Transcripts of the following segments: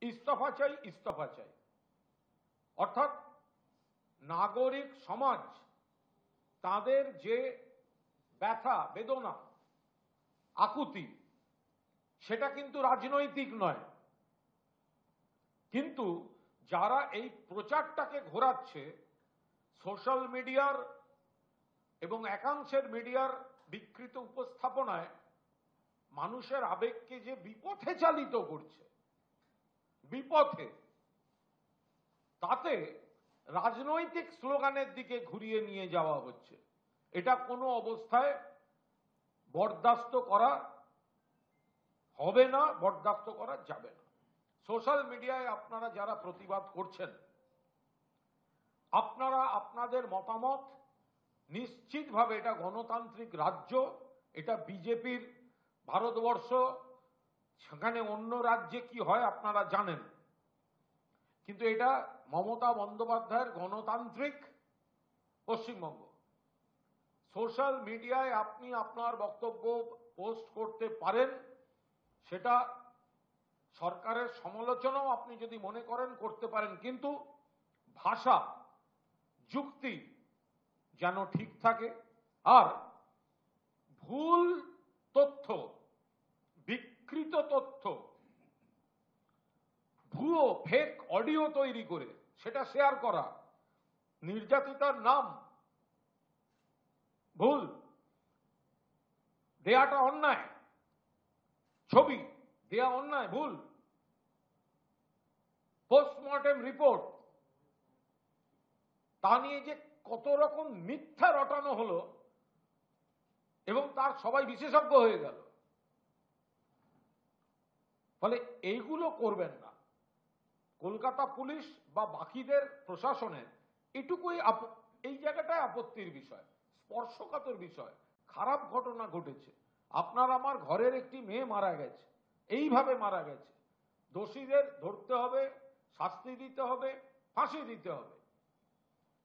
ইস্তফা চাই, ইস্তফা চাই। অর্থাৎ নাগরিক সমাজ তাদের যে ব্যথা, বেদনা, আকুতি, সেটা কিন্তু রাজনৈতিক নয়। কিন্তু যারা এই প্রচারটাকে ঘোরাচ্ছে, সোশ্যাল মিডিয়ার এবং একাংশের মিডিয়ার বিকৃত উপস্থাপনায় মানুষের আবেগকে যে বিপথে চালিত করছে, বিপথে, তাতে রাজনৈতিক স্লোগানের দিকে ঘুরিয়ে নিয়ে যাওয়া হচ্ছে। এটা কোনো অবস্থায় বরদাস্ত করা হবে না, বরদাস্ত করা যাবে না। সোশ্যাল মিডিয়ায় আপনারা যারা প্রতিবাদ করছেন, আপনারা আপনাদের মতামত নিশ্চিতভাবে, এটা গণতান্ত্রিক রাজ্য, এটা বিজেপির ভারতবর্ষ, সেখানে অন্য রাজ্যে কি হয় আপনারা জানেন, কিন্তু এটা মমতা বন্দ্যোপাধ্যায়ের গণতান্ত্রিক পশ্চিমবঙ্গ। সোশ্যাল মিডিয়ায় আপনি আপনার বক্তব্য পোস্ট করতে পারেন, সেটা সরকারের সমালোচনাও আপনি যদি মনে করেন করতে পারেন, কিন্তু ভাষা, যুক্তি যেন ঠিক থাকে। আর ভুল তথ্য, বিকৃত তথ্য, ভুয়ো ফেক অডিও তৈরি করে সেটা শেয়ার করা, নির্যাতিতার নাম ভুল দেয়াটা অন্যায়, ছবি দেয়া অন্যায়, ভুল, পোস্টমর্টেম রিপোর্ট, তা নিয়ে যে কত রকম মিথ্যা রটানো হলো এবং তার সবাই বিশেষজ্ঞ হয়ে গেল। ফলে এইগুলো করবেন না। কলকাতা পুলিশ বা বাকিদের প্রশাসনের এটুকুই এই জায়গাটায় আপত্তির বিষয়, স্পর্শকাতর বিষয়। খারাপ ঘটনা ঘটেছে, আপনার আমার ঘরের একটি মেয়ে মারা গেছে, এইভাবে মারা গেছে, দোষীদের ধরতে হবে, শাস্তি দিতে হবে, ফাঁসি দিতে হবে।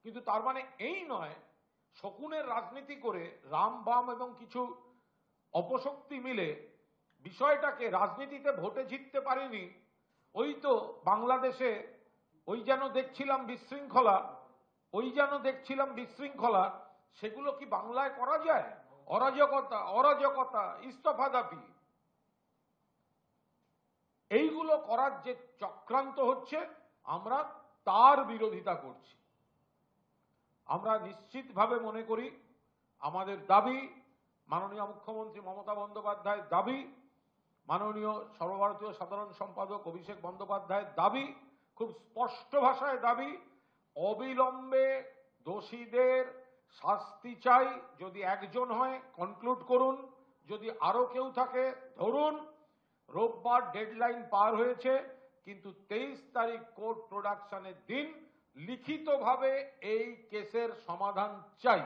কিন্তু তার মানে এই নয় শকুনের রাজনীতি করে রাম বাম এবং কিছু অপশক্তি মিলে বিষয়টাকে রাজনীতিতে ভোটে জিততে পারেনি। ওই তো বাংলাদেশে ওই যেন দেখছিলাম বিশৃঙ্খলা, সেগুলো কি বাংলায় করা যায়? অরাজকতা, অরাজকতা, ইস্তফা দাবি, এইগুলো করার যে চক্রান্ত হচ্ছে, আমরা তার বিরোধিতা করছি। আমরা নিশ্চিতভাবে মনে করি আমাদের দাবি, মাননীয় মুখ্যমন্ত্রী মমতা বন্দ্যোপাধ্যায়ের দাবি, মাননীয় সর্বভারতীয় সাধারণ সম্পাদক অভিষেক বন্দ্যোপাধ্যায়ের দাবি, খুব স্পষ্ট ভাষায় দাবি, অবিলম্বে দোষীদের শাস্তি চাই। যদি একজন হয় কনক্লুড করুন, যদি আরো কেউ থাকে ধরুন। রোববার ডেডলাইন পার হয়েছে, কিন্তু 23 তারিখ কোর্ট প্রোডাকশনের দিন লিখিতভাবে এই কেসের সমাধান চাই।